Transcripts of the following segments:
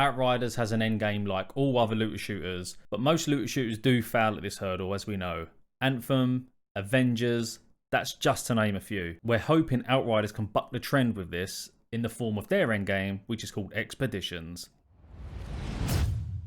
Outriders has an endgame like all other looter shooters, but most looter shooters do fail at this hurdle, as we know. Anthem, Avengers, that's just to name a few. We're hoping Outriders can buck the trend with this in the form of their endgame, which is called Expeditions.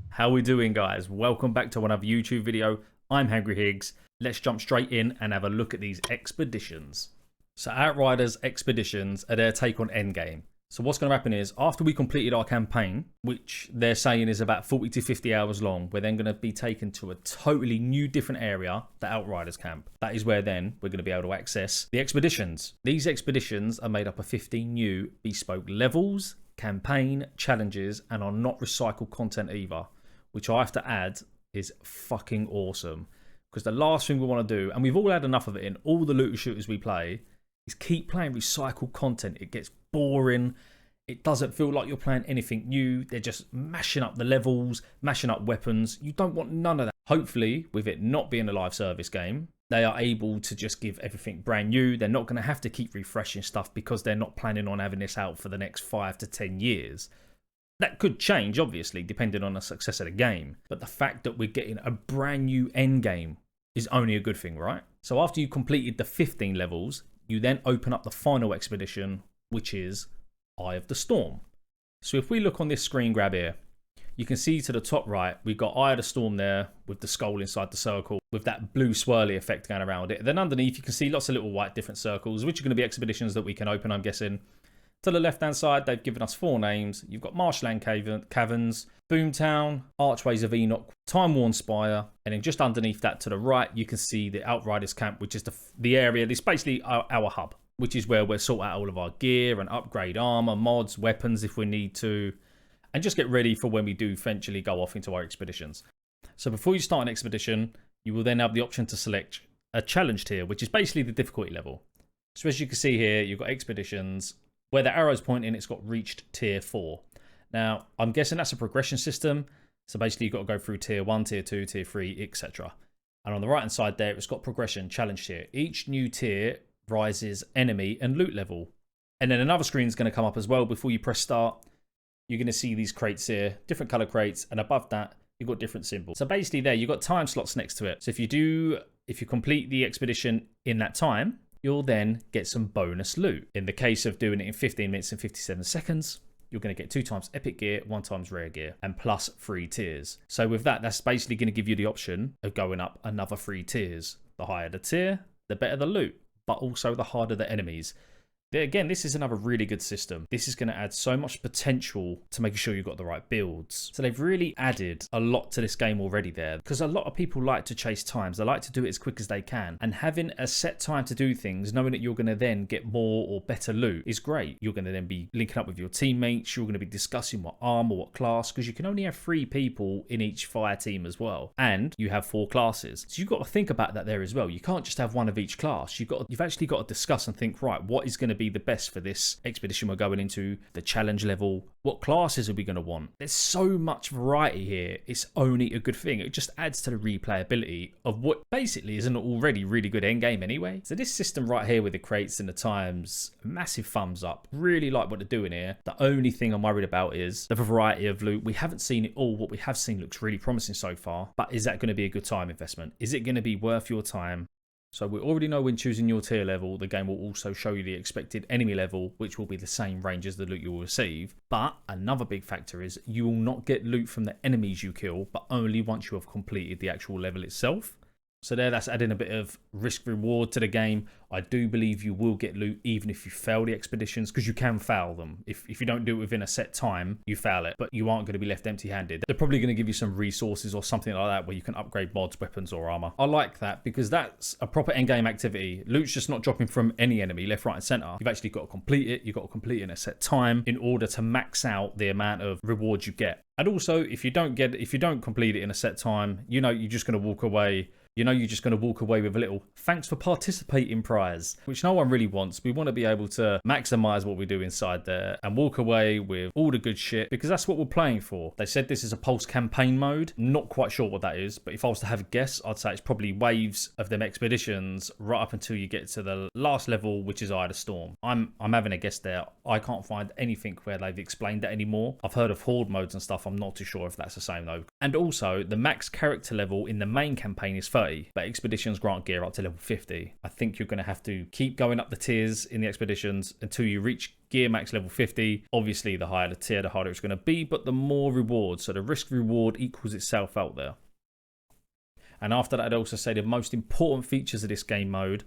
How we doing, guys? Welcome back to another YouTube video. I'm Hangry Higgs. Let's jump straight in and have a look at these expeditions. So Outriders Expeditions are their take on endgame. So what's going to happen is, after we completed our campaign, which they're saying is about 40 to 50 hours long, we're then going to be taken to a totally new different area, the Outriders camp. That is where then we're going to be able to access the expeditions. These expeditions are made up of 15 new bespoke levels, campaign, challenges, and are not recycled content either, which I have to add is fucking awesome. Because the last thing we want to do, and we've all had enough of it in all the looter shooters we play, is keep playing recycled content. It gets boring. It doesn't feel like you're playing anything new. They're just mashing up the levels, mashing up weapons. You don't want none of that. Hopefully, with it not being a live service game, they are able to just give everything brand new. They're not going to have to keep refreshing stuff because they're not planning on having this out for the next 5 to 10 years. That could change, obviously, depending on the success of the game. But the fact that we're getting a brand new endgame is only a good thing, right? So after you completed the 15 levels, you then open up the final expedition, which is Eye of the Storm. So if we look on this screen grab here, you can see to the top right, we've got Eye of the Storm there with the skull inside the circle with that blue swirly effect going around it. Then underneath, you can see lots of little white different circles, which are going to be expeditions that we can open, I'm guessing. To the left-hand side, they've given us 4 names. You've got Marshland Caverns, Boomtown, Archways of Enoch, Time-Worn Spire, and then just underneath that to the right, you can see the Outriders camp, which is the area. This is basically our hub, which is where we'll sort out all of our gear and upgrade armor, mods, weapons if we need to, and just get ready for when we do eventually go off into our expeditions. So before you start an expedition, you will then have the option to select a challenge tier, which is basically the difficulty level. So as you can see here, you've got expeditions. Where the arrow's pointing, it's got reached tier 4. Now, I'm guessing that's a progression system. So basically, you've got to go through tier 1, tier 2, tier 3, etc. And on the right-hand side there, it's got progression, challenge tier. Each new tier rises enemy and loot level. And then another screen is going to come up as well. Before you press start, you're going to see these crates here, different color crates. And above that, you've got different symbols. So basically there, you've got time slots next to it. So if you complete the expedition in that time, you'll then get some bonus loot. In the case of doing it in 15 minutes and 57 seconds, you're going to get 2 times epic gear, 1 times rare gear, and plus 3 tiers. So with that, that's basically going to give you the option of going up another 3 tiers. The higher the tier, the better the loot, but also the harder the enemies. Again, this is another really good system. This is going to add so much potential to making sure you've got the right builds. So they've really added a lot to this game already there, because a lot of people like to chase times. They like to do it as quick as they can. And having a set time to do things, knowing that you're going to then get more or better loot is great. You're going to then be linking up with your teammates. You're going to be discussing what armor, what class, because you can only have 3 people in each fire team as well. And you have 4 classes. So you've got to think about that there as well. You can't just have one of each class. You've actually got to discuss and think, right, what is going to be the best for this expedition we're going into, the challenge level, what classes are we going to want? There's so much variety here. It's only a good thing. It just adds to the replayability of what basically is an already really good endgame anyway. So this system right here with the crates and the times, massive thumbs up. Really like what they're doing here. The only thing I'm worried about is the variety of loot. We haven't seen it all. What we have seen looks really promising so far, but is that going to be a good time investment? Is it going to be worth your time? So we already know when choosing your tier level, the game will also show you the expected enemy level, which will be the same range as the loot you will receive. But another big factor is you will not get loot from the enemies you kill, but only once you have completed the actual level itself. So that's adding a bit of risk reward to the game. I do believe you will get loot even if you fail the expeditions, because you can fail them. If you don't do it within a set time, you fail it, but you aren't going to be left empty-handed. They're probably going to give you some resources or something like that where you can upgrade mods, weapons, or armor. I like that because that's a proper endgame activity. Loot's just not dropping from any enemy, left, right, and center. You've actually got to complete it. You've got to complete it in a set time in order to max out the amount of rewards you get. And also, if you don't complete it in a set time, you're just going to walk away you know you're just going to walk away with a little thanks for participating prize, which no one really wants. We want to be able to maximize what we do inside there and walk away with all the good shit, because that's what we're playing for. They said this is a pulse campaign mode. Not quite sure what that is, but if I was to have a guess, I'd say it's probably waves of them expeditions right up until you get to the last level, which is Eye of the Storm. I'm having a guess there. I can't find anything where they've explained that anymore. I've heard of horde modes and stuff. I'm not too sure if that's the same though. And also, the max character level in the main campaign is 30, but expeditions grant gear up to level 50. I think you're going to have to keep going up the tiers in the expeditions until you reach gear max level 50. Obviously, the higher the tier, the harder it's going to be, but the more rewards. So the risk reward equals itself out there. And after that, I'd also say the most important features of this game mode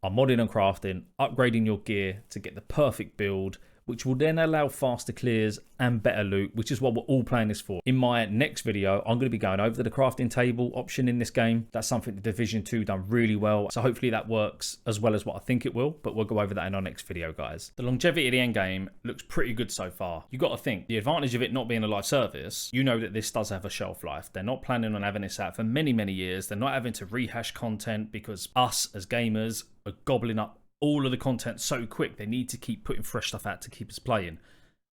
are modding and crafting, upgrading your gear to get the perfect build, which will then allow faster clears and better loot, which is what we're all playing this for. In my next video, I'm going to be going over the crafting table option in this game. That's something that Division 2 done really well, so hopefully that works as well as what I think it will, but we'll go over that in our next video, guys. The longevity of the end game looks pretty good so far. You got to think, the advantage of it not being a live service, you know that this does have a shelf life. They're not planning on having this out for many, many years. They're not having to rehash content because us as gamers are gobbling up all of the content so quick. They need to keep putting fresh stuff out to keep us playing.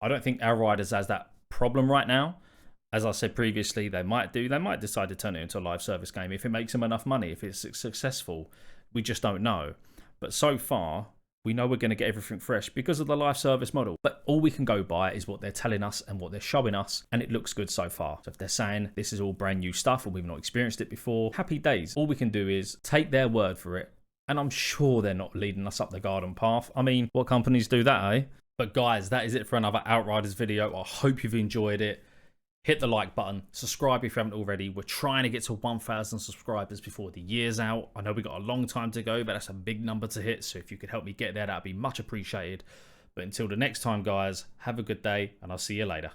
I don't think Outriders has that problem right now. As I said previously, they might decide to turn it into a live service game if it makes them enough money, if it's successful. We just don't know. But so far, we know we're going to get everything fresh because of the live service model. But all we can go by is what they're telling us and what they're showing us, and it looks good so far. So if they're saying this is all brand new stuff and we've not experienced it before, happy days. All we can do is take their word for it. And I'm sure they're not leading us up the garden path. I mean, what companies do that, eh? But guys, that is it for another Outriders video. I hope you've enjoyed it. Hit the like button. Subscribe if you haven't already. We're trying to get to 1,000 subscribers before the year's out. I know we've got a long time to go, but that's a big number to hit. So if you could help me get there, that'd be much appreciated. But until the next time, guys, have a good day, and I'll see you later.